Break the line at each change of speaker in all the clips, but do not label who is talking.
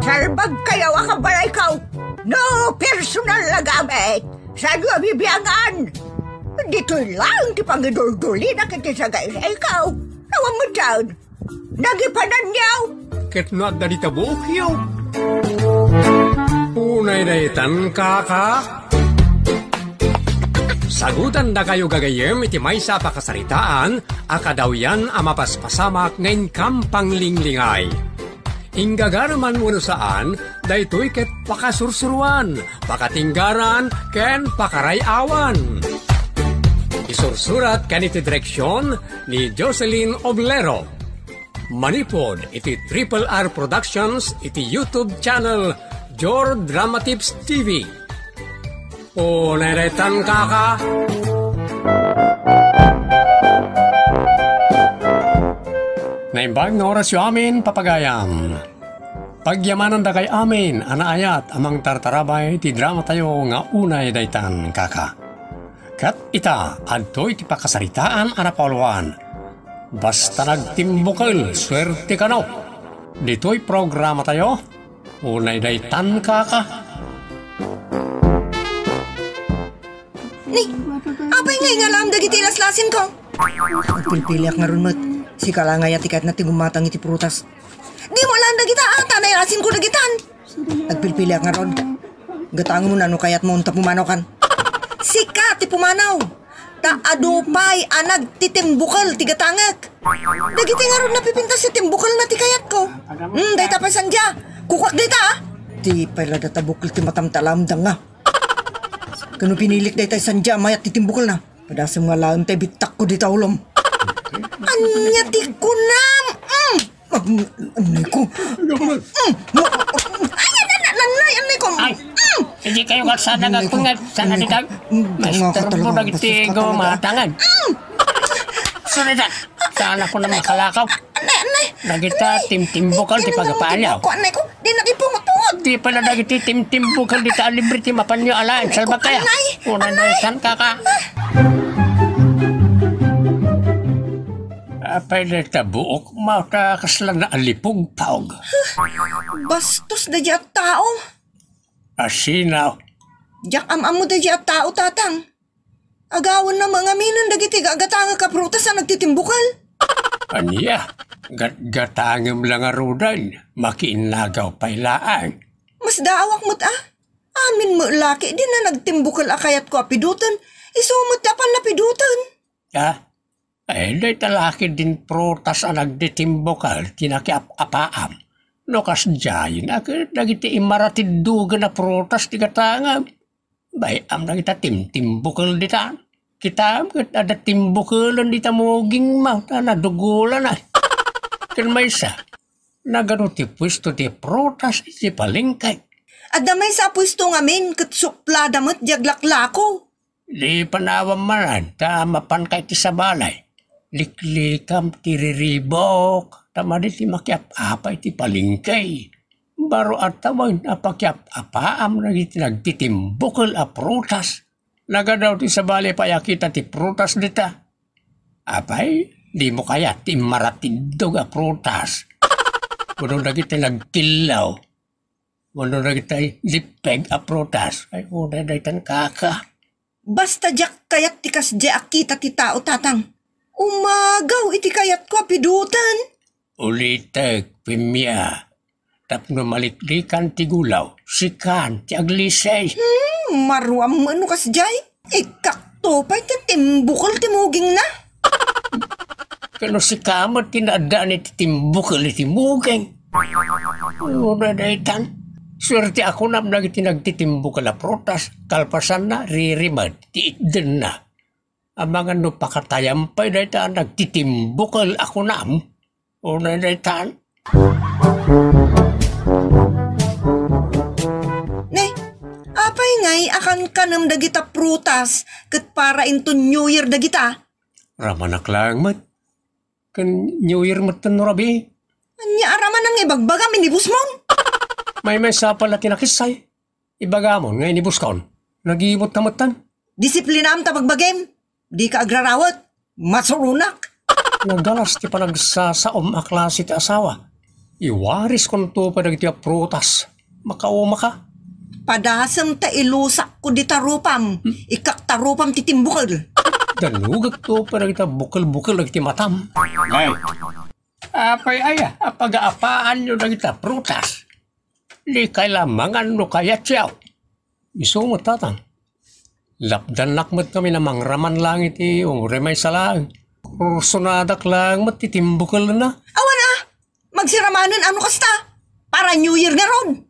Salbag kayo akabalay ka. No personal na gamit. Saan nga bibiyangan? Dito lang ti pangidul-duli na kitisagay sa ikaw. Nawang mo dyan. Nagipanan niyaw.
Ket no at dalita buok yaw. Unay daytan kaka. Sagutan na kayo gagayem iti maysa pakasaritaan, akadaw yan amapaspasamak ngayon kampang linglingay. Inggagarman mo saan, daytoy ket pakasursuruan, pakatinggaran, ken pakarayawan. Isursurat kaniti direksyon ni Jocelyn Oblero. Manipod iti Triple R Productions iti YouTube channel Jor Drama Tips TV. O neretan kaka. Naimbag na oras yu amin papagayam. Pagyamanan da kay amin, anaayat amang tartarabay ti drama tayo nga unay daytan kaka. Kat ita, adtoy ti pakasaritaan anapawluan. Basta nagtimbukal, swerte ka no. Dito'y programa tayo, unay daytan kaka.
Ni, apay ngay nga lang dagiti laslasin ko. Agpilpiliak nga ron mat. Si kalangay at ikat na tigumatang iti prutas. Di mo lang dagita ata na yasin ko dagitan. Agpilpiliak nga ron. Gatang mo na no kayat mo unta pumanaw kan. Sika ti pumanaw. Ta adupay anag ti timbukal ti gatangak. Dagiti nga ron napipintas si timbukal na ti kayat ko. Dayta pa sandya. Kukwak dayta. Di pala databukal ti matamtalamdang nga. Kano pinilik day tayo sandya, mayat titimbukal na. Padasang nga lang tayo bitak ko di taulom. Anya ti kunam! Anay ko. Anay ko.
Hindi kayo kagsana nga kungat. Sana di kag. Master mo na gitigo matangan. Sunod sana ko na makalakaw.
Anay.
Nagita timtimbukal ti pagapalyaw.
Anay ko, di nakipungutungod.
Di pala nagiti timtimbukal di ta libre ti mapanyo alaan. Salba kaya. Una na isan kaka. Apay na tabuok mata kaslang na alipog taog.
Bastos da at tao.
Asinaw.
Diyak amamo da at tao tatang. Agawan na mga minan dagiti gagatanga ka prutas na nagtitimbukal.
Aniya, gatangam lang arudan, makiinagaw pailaan.
Mas daawak mo't amin mo laki, di na nagtimbukal akayat ko apidutan, isumot dapan lapidutan.
Ay, day talaki din prutas ang nagditimbukal, tinakiap-apaam. No kas dyayin, nagiti imaratiddugan na prutas ti gatangam. Bayam na kita timtimbukal ditan. Kita ada timbukalan di tamuging mata na dugulan ay. Kan may sa nagano ti pwesto ti prutas ti palengkay.
Adda may sa pwesto ngamin ket suplada met jaglaklako.
Di panawam manan ta mapan kay ti sabalay. Liklikam ti riribok tama di ti makiap-apay ti palengkay. Baro at tawag na pakiap-apaam nagtitimbukal a prutas. Nagadaw ti sabali pa yakita ti prutas dita. Apay, di mo kaya ti maratindog a prutas. Kuno nagita nagkilaw. Kuno nagita lipeg a prutas. Ay, una daytan kaka.
Basta jak kayat ti kasdya akita ti tao tatang. Umagaw iti kayat ko apidutan.
Uliteg, pimya. Tapno maliklikan ti gulaw. Sikan, ti aglisay.
Maruam mo ano kasdyay? Ikakto pa'y timbukal timuging na.
Kano si kamot tinadaan iti timbukal iti muging. Una daytan. Swerte ako na nagiti nagtitimbukal a prutas. Kalpasan na ririmad ti itden na. Ang mga no pakatayampay daytan nagtitimbukal ako na. Una daytan.
Apay ngay akan kanam dagita prutas ket para into New Year dagita.
Ramanak lang mat. Kan New Year mat no rabi.
Anya araman ang ibagbaga minibus mo.
May sapal na tinakisay. Ibagamon ngay ni buskon. Nag-iimot na matan.
Disiplinam ta pagbagem. Di ka agrarawat. Masurunak.
Nagalas ti panagsasaom a klase ti asawa.
Iwaris kon to pa dagiti prutas. Makauma ka.
Padasam ta ilusak ko di tarupam. Ikak tarupam titimbukal.
Danugag to pa dagiti bukal-bukal dagiti matam.
Ay, apay aya, apag-aapaan nyo dagiti prutas. Di kailamangan no kaya siyaw.
Iso mo tatang. Lapdan nakmat kami na mangraman lang iti o remay sa lang. Kursunadak lang matitimbukal na.
Awan magsiramanan ano kasta? Para New Year nga ron.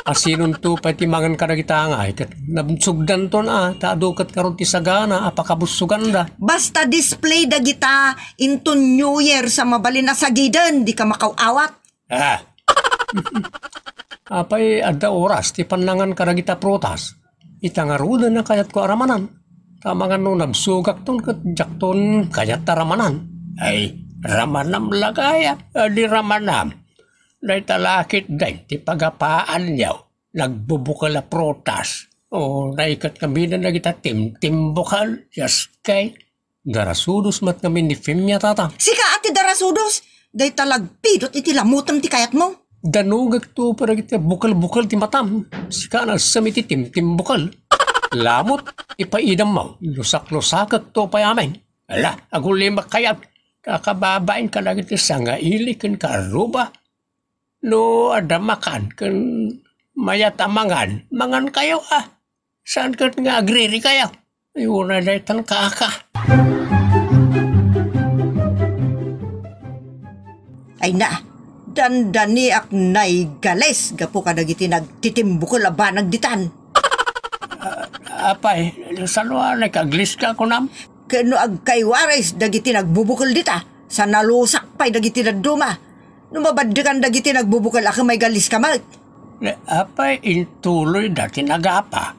Asinon to pati mangan kadagita nga kat nabsugdan to na tadukat karon ti sagana apakabusugan da.
Basta display dagita into New Year sa mabalin na sagidan, di ka makawawat.
Ah,
Apay adda oras ti panangan kadagita prutas. Itangarudan na kayat ko aramanan. Tamangan no nabsugak ton kat jakton kayat taramanan.
ay, ramanam lagaya. Di ramanam. Day talakit day, ti pagapaan niyaw. Nagbubukal a prutas. O, naikat kami na nagita timbukal. Yes, kay.
Darasudos mat kami ni Femya tata.
Sika ati darasudos, day talagpidot iti lamutam ti kayat mo.
Danugag to para kita bukal-bukal ti matam. Sika na samiti timbukal. Lamot, ipaidam mo. Lusak-lusakag to pa yamin.
Ala, agulimak kayat. Kakababain ka lagi ti sanga ilikin ka ruba. No, ada makan kan mayat amangan. Mangan kayo Saan ka nga agriri kayo? Ayun na daytan kaka.
Ay na, dandani ak nay gales, gapo ka dagiti nagtitimbukol aba nagditan.
Apay, salwa nagkaglis ka ko nam?
Kano ag kaywares dagiti nagbubukol dita, sa nalusak pa'y dagiti nagduma. Numabaddekan dagiti nagbubukol ako may galis kamat.
Apay, intuloy dati nagapa.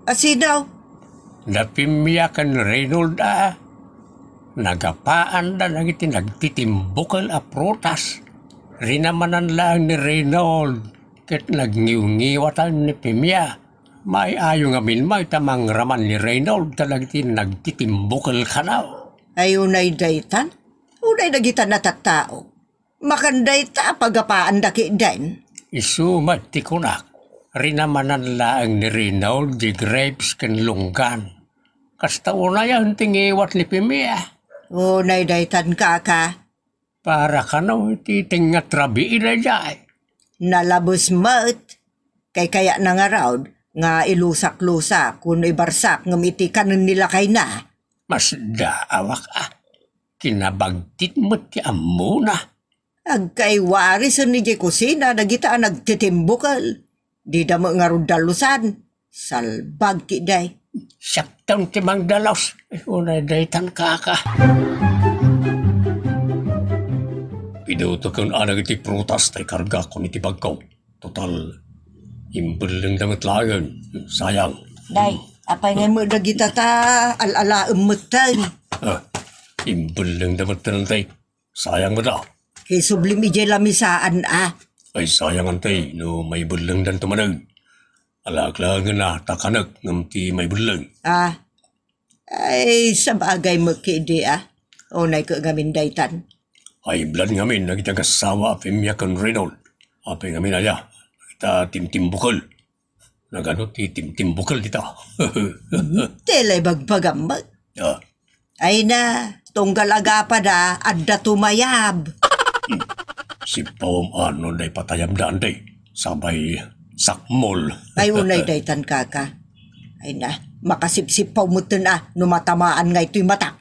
Asinaw,
Napimiyakan Reynold nagapaan na nagiti nagtitimbukal a prutas. Rinamanan lang ni Reynold ket nagngiw-ngiwatan ni Pimya. May ayo nga minmay tamang raman ni Reynold talagiti nagtitimbukal kanaw.
ayunay daytan, unay dagitan na tattao. Makanday ta pagapaan daki din.
Isumat ti kunak. Rinamanan lang ni Reynold di grapes ken lunggan. Kasta una yan tingiwat ni Pimya.
Unay daytan kaka,
Para kanaw ti tingat rabi ilajay.
nalabos mat. Kay kaya na nga raw, nga ilusak-lusak, kuno ibarsak, ngamiti kanon nila kay na.
Mas daawak Kinabagtit mo ti amuna.
Agkay waris ni Jay kusina, nagita nagtitimbukal. Di damo nga ron dalusan, salbag ki day.
Saktang ti Magdalos. Unay daytan kaka.
Pinuto kang anag iti prutas tay karga ko ni tibagkaw. Total, imbal lang dangat lagan. Sayang.
Day, apay nga mo nagita ta, alala umutan.
Imbal lang dangat tanantay. Sayang ba daw?
Kay sublim ijay lamisaan
Ay sayang antay no may bulang dan tumanag. Alaglagan na takanag ng ti may bulang.
Ay, sa bagay mo kidi Unay ko gamin daytan.
Ay blood ngamin nagitagasawa Femya kan Reynold. Apay ngamin aya. Kita timtimbukal. Nagano ti timtimbukal dita.
Telay bagbagamag. Ay na, tunggal agapa da, adda tumayab.
Si Pawang ano day patayam daan day. Sabay sakmol.
Ay unay daytan kaka. Ay na, makasipsip pa umutin numatamaan nga ito'y matak.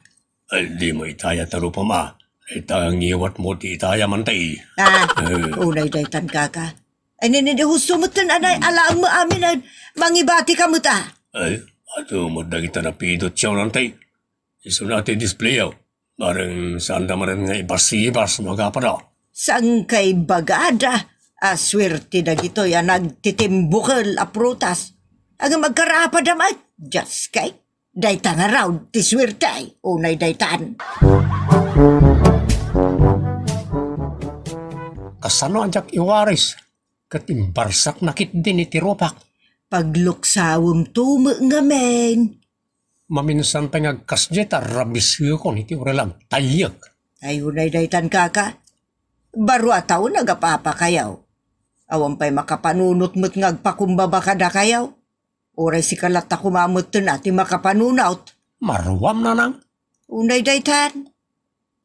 Ay di mo itaya taro pa ma. Itang iwat mo ti itaya man tay.
Unay daytan kaka. Ay nini husto mutin anay alaang mo amin mangibati ka muta.
Ay, ato mo dagita na pidot siya nantay. Iso natin display yaw. Barang saan naman nga ibas-ibas magapadaw.
Sang kay bagada, aswerte na gito yan nagtitimbukal a prutas. Ang magkarapa damat, just kay, dayta nga raw, tiswerte unay daytan.
Kasano anjak iwaris? Katimbarsak nakit din iti ropak.
Pagluksawom tumo nga men.
Maminsan pa nga kasjet rabisyo ko niti uralang tayak.
Ay unay daytan kaka. Baro ataw nagapapa kayaw. Awan pa'y makapanunot mo't ngagpakumbaba kada kayaw. Oray si kalat na kumamot natin makapanunaut.
Marwam na nang.
Unay daytan.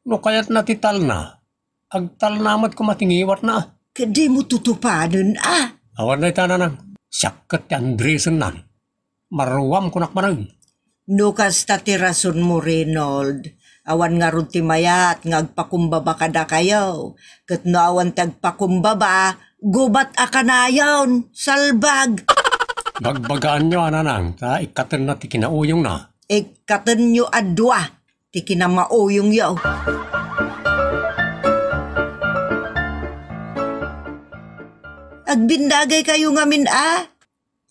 No kaya't natital na. Agtal namat kumatingiwat na.
Kadi mo tutupanan
Awan na ita na nang. Siyakat Andresen nan. Marwam kunak manang.
No kasta ti rason mo, Reynold. Awan nga ron ti mayat, ngagpakumbaba kada kayaw. Kat no awan tagpakumbaba, gubat akanayon, salbag.
Bagbagaan nyo, ananang, ta ikatan na ti kinauyong na.
Ikatan nyo adwa, ti kinamauyong yaw. Agbindagay kayo ngamin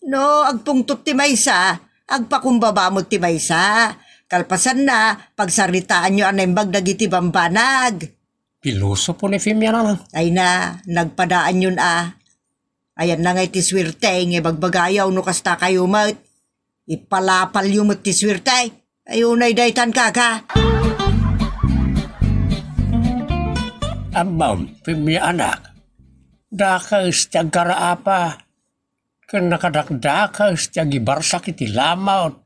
No, agpungtot ti maysa, agpakumbaba mo ti maysa. Kalpasan na, pagsaritaan nyo anembag dagiti bambanag.
Piloso po ni Fim yan nang.
Ay na, nagpadaan yun Ayan na nga iti swerte, nga bagbagayaw no kasta kayo mat. Ipalapal yung mat ti swerte. Ayun ay daytan kaka.
Amam, Fim yan anak. Dakas tiyag karaapa. Kan nakadakdakas tiyag ibarsak iti lamaw.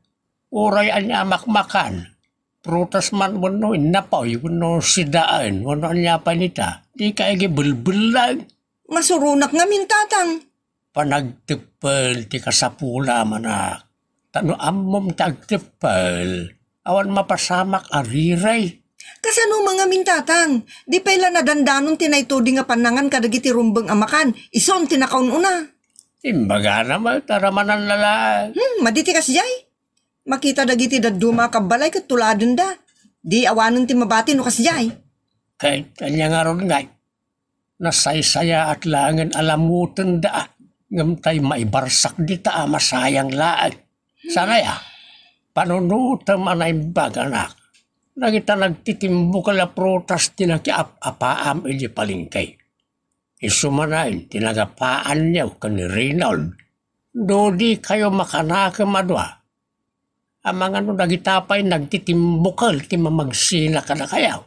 Uray anya makmakan. Prutas man wano inapaw, wano sidaan, wano anya panita. Di ka bulbul lang.
Masurunak nga mintatang.
Panagtipal, ti kasapula manak. Tano amom tagtipal. Awan mapasamak ariray.
Kasano mga mintatang? Di pala nadandanon tinaytodi nga panangan kadagiti rumbeng amakan. Ison tinakaon una.
Imbaga naman, taramanan lala.
Maditi kas jay. Makita dagiti daduma kabalay kat tuladen da. Di awanon ti mabati no kasjay.
Kahit kanya nga ron ngay. Nasaysaya at langan alamutan da. Ngamtay maibarsak di ta masayang laag. Sana ya, panunutam anay bag anak. Nagita nagtitimbo kala protas tinakiap-apaam ili palingkay. Isumanayin tinagapaan niya ka ni Reynold. Dodi kayo makanakam adwa. Ang mga nagitapay nagtitimbukal ti mamagsina ka na kayaw.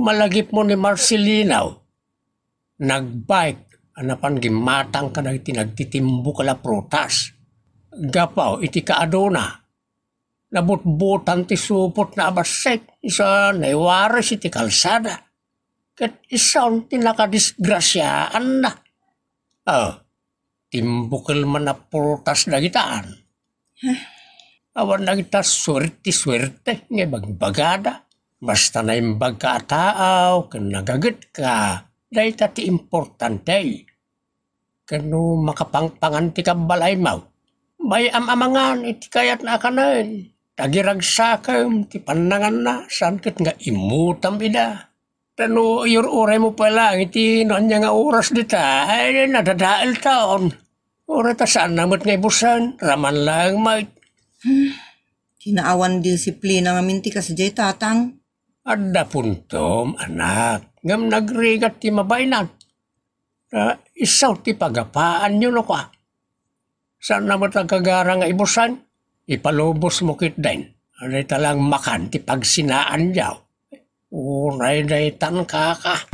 Malagip mo ni Marcelinaw. Nagbike, anapan gimatang ka nagtitimbukal na protas. Gapaw, iti kaadona. Nabutbutan ti supot na abasek. Isa naiwaris iti kalsada. Kat isaon ti nakadisgrasyaan na. Timbukal man na protas na gitaan. Awan na kita swerte nga bagbagada. Basta na yung bagkataaw, kan nagagat ka, dahi ti importante. Kano makapangpangan ti kabalay mo. May amamangan, iti kayat na kanan. Tagiragsakam, ti panangan na, saan kat nga imutam ida. Tano, uray mo pala, iti noon niya nga oras dita, ay nadadaal taon. Ora ta saan namat nga ibusan, raman lang mait.
Kinaawan disiplina nga minti kasi jay tatang.
Adda puntom, anak, ngam nagrigat ti mabainan. Isaw ti pagapaan nyo no ka. Saan namat ang kagara nga ibusan, ipalubos mo kit din. Anay talang makan ti pagsinaan yaw. Uray daytan kaka.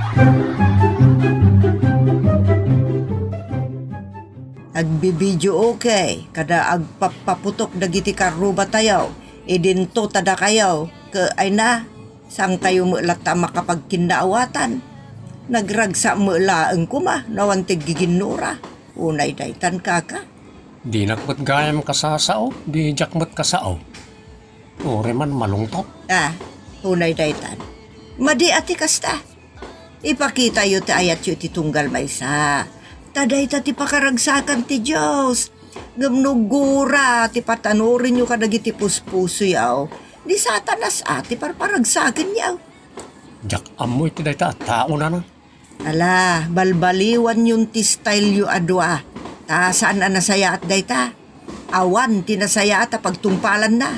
Agbibidyo okay, kada agpapaputok dagiti karuba tayaw, idinto tada kayaw, ay na, sang kayo mulata makapagkindaawatan. Nagragsa mulaang kuma, nawantig giginura, unay daytan kaka.
Di nakmat gayam kasasao, di jakmat kasao. Uri man malungtot.
Unay daytan. Madi ati kasta. Ipakita yu ti ayat yu ti tunggal maysa. Taday ta ti pakaragsakan ti Diyos. Gamnugura ti patanurin nyo kadagiti puspuso yaw. Di satanas ati parparagsakan yaw.
Jak amoy ti day ta, tao na na.
Ala, balbaliwan yung ti style yu adwa. Ta saan na nasaya at day ta? Awan ti nasaya at pagtumpalan na.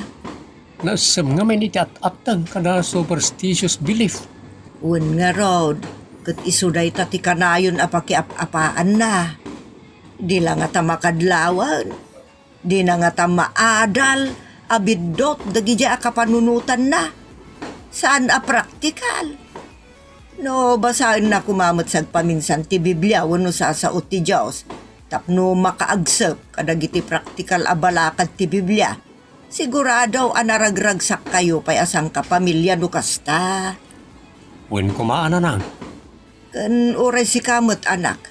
Nasam nga may niti at-atang kada superstitious belief.
Un nga rod. Kat isuday ta ti kanayon apakiap-apaan na. Di lang nga ta makadlawan. Di na nga ta maadal. Abidot dagidya kapanunutan na. Saan praktikal? No, basahin na kumamot sa paminsan ti Biblia wano sasaot ti Diyos. Tapno makaagsep kadag iti praktikal abalakad ti Biblia. Sigurado anaragragsak kayo pay asang kapamilya no kasta.
Wen kumaan na.
Kan oray si kamot anak.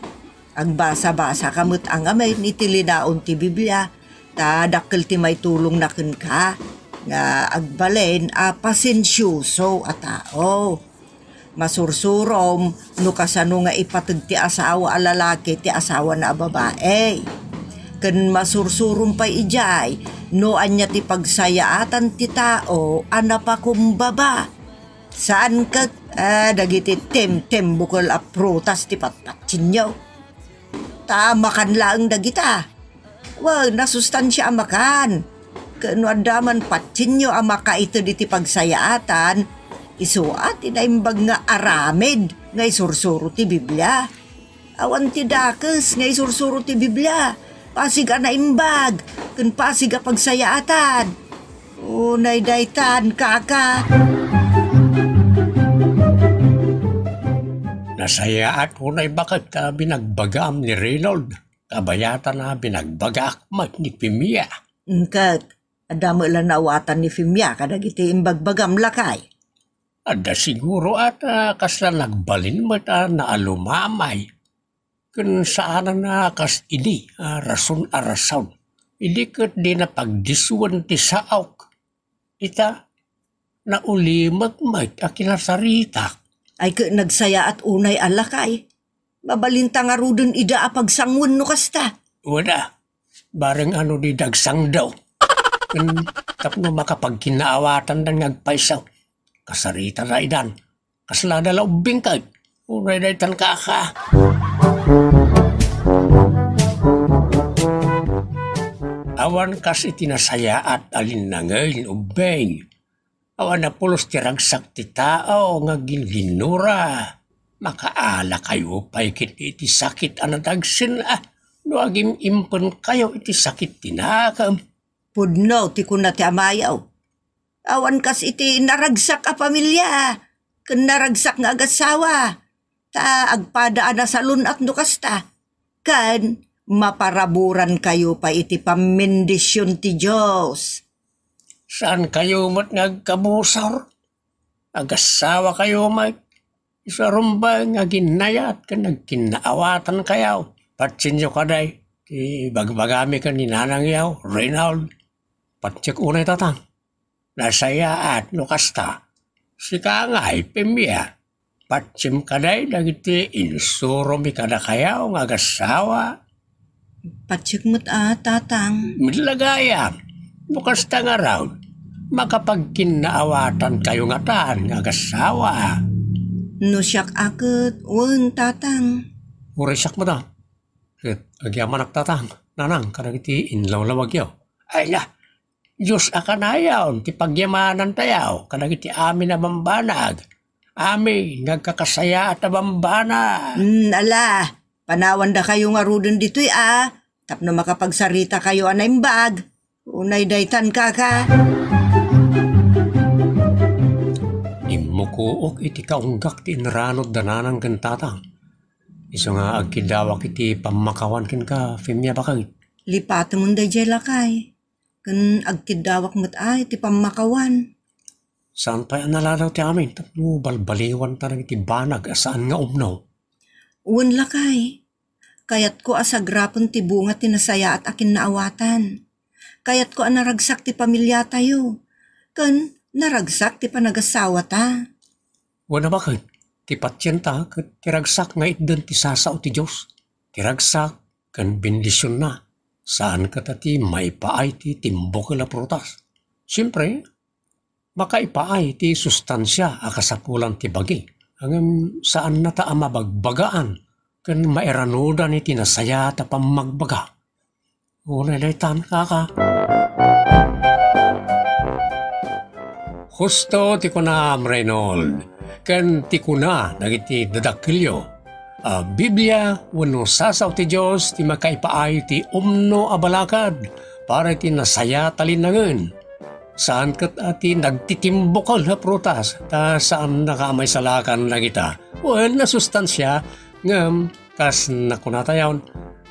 Agbasa-basa kamot ang amay ni tilinaon ti Biblia. Ta dakkel ti may tulong na ken ka. Nga agbalen pasensyoso a tao. Masursurom no kasano nga ipateg ti asawa a lalaki ti asawa na babae. Ken masursurom pa ijay no anya ti pagsayaatan ti tao ana pa kumbaba. Saan ka dagiti tem bukol a prutas ti patpatsin nyo. Tama kan lang dagita. Wag nasustansya amakan. Ken adaman patsin nyo amaka ito diti pagsayaatan. Isuat inaimbag nga aramid nga isursuro ti Biblia. Awan ti dakes nga isursuro ti Biblia. Pasig naimbag, ken pasig a pagsayaatan. Unay daytan kaka.
Nasayaat unay bakit binagbagam ni Reynold. Kabayatan na binagbagak ni Fimia.
Kat, adamo lang nawatan ni Fimia kadag iti imbagbagam lakay.
Ada siguro at kasla nagbalin mo na alumamay. Kung saan na kas ini rason arasaw. Hindi kat di na pagdisuan ti saok. Ita na ulimag mat akinasarita.
Ay ka nagsaya at unay alakay. Mabalinta nga rudon ida apagsangun no kasta.
Wala. Bareng ano di dagsang daw. Kung tapno makapagkinaawatan ng nagpaisaw. Kasarita na idan. Kasla na laubing kay. Unay na itan kaka. Awan kas itinasaya at alin na ngayon ubeng. Awan na pulos tiragsak ti tao nga ginginura. Makaala kayo pa iti sakit anadagsin no agim impon kayo iti sakit tinakam.
Pudno ti kuna ti amayaw. Awan kas iti naragsak a pamilya. Ken naragsak nga agasawa. Ta agpadaan na sa lunat no kasta. Kan maparaburan kayo pa iti pamendisyon ti Diyos.
Saan kayo mat nagkabusar? Agasawa kayo mat. Isa rumba nga ginayat ka nagkinaawatan kayaw. Patsinyo kaday. Ti bagbagami ka ni nanang yaw, Reynald. Patsik unay tatang. Nasaya at nukasta. Si kangay Fimia. Patsim kaday dagiti insuro mi kada kayaw nga agasawa.
Patsik mo't tatang.
Midlagayam. Nukasta nga raw. Makapagkinaawatan kayo nga taan nga agasawa.
No siyak akit, wen tatang.
Uray siyak mo da. Agyaman ak tatang. Nanang kadagiti inlawlawag yaw.
Ay na. Diyos akanayaw, ti pagyamanan tayaw, kadagiti amin na bambanag. Amin, nagkakasaya at bambana.
Ala, panawan da kayo nga rudon dito'y Tapno makapagsarita kayo anaimbag. Unay daytan kaka.
Imukuok iti kaunggak ti inranod dananang gantatang. Iso nga agkidawak iti pamakawan ken ka, Fimia bakagit.
Lipat mo da lakay. Kan agkidawak mo't ti pamakawan.
Saan pa nalalaw ti amin? Tapno balbaliwan tarang iti banag asaan nga umnaw.
Uwan lakay. Kayat ko asagrapon ti bunga tinasaya at akin naawatan. Kayat ko naragsak ti pamilya tayo. Kan naragsak ti panagasawa ta.
Wala bakit? Ti patsyen ta ket tiragsak nga itdan ti sasaw ti Diyos. Tiragsak kan bendisyon na. Saan ka tati maipaay ti timbok la prutas? Siyempre, makaipaay ti sustansya akasapulan ti bagi. Hanggang saan na ta mabagbagaan kan mairanudan iti nasaya ta pamagbaga. Unay daytan kaka. Husto ti kunam, Reynold. Kan ti kuna dagiti dadakilyo. Biblia wenno sasaw ti Dios ti makaipaay ti umno a balakad para ti nasaya talinangen. Saan ket ati nagtitimbokal na prutas ta saan nakamay salakan na kita Well, na sustansya, ngam, kas nakunatayon,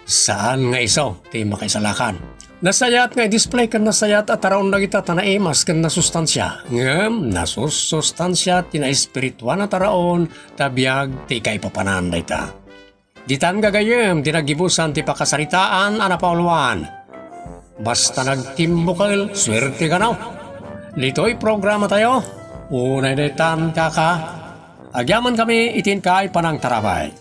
saan nga iso, ti makaisalakan. Nasayat nga display kan nasayat at taraon na kita tanaimas kan na sustansya. Ngam, nasustansya, tina espirituan na taraon, tabiyag, ti kaipapananday ta. Ditan gagayem, tinagibusan ti pakasaritaan, anapauluan. Basta nagtimbukal, swerte ka na. Dito'y programa tayo. Unay daytan kaka. Agyaman kami itin kay panang tarabay.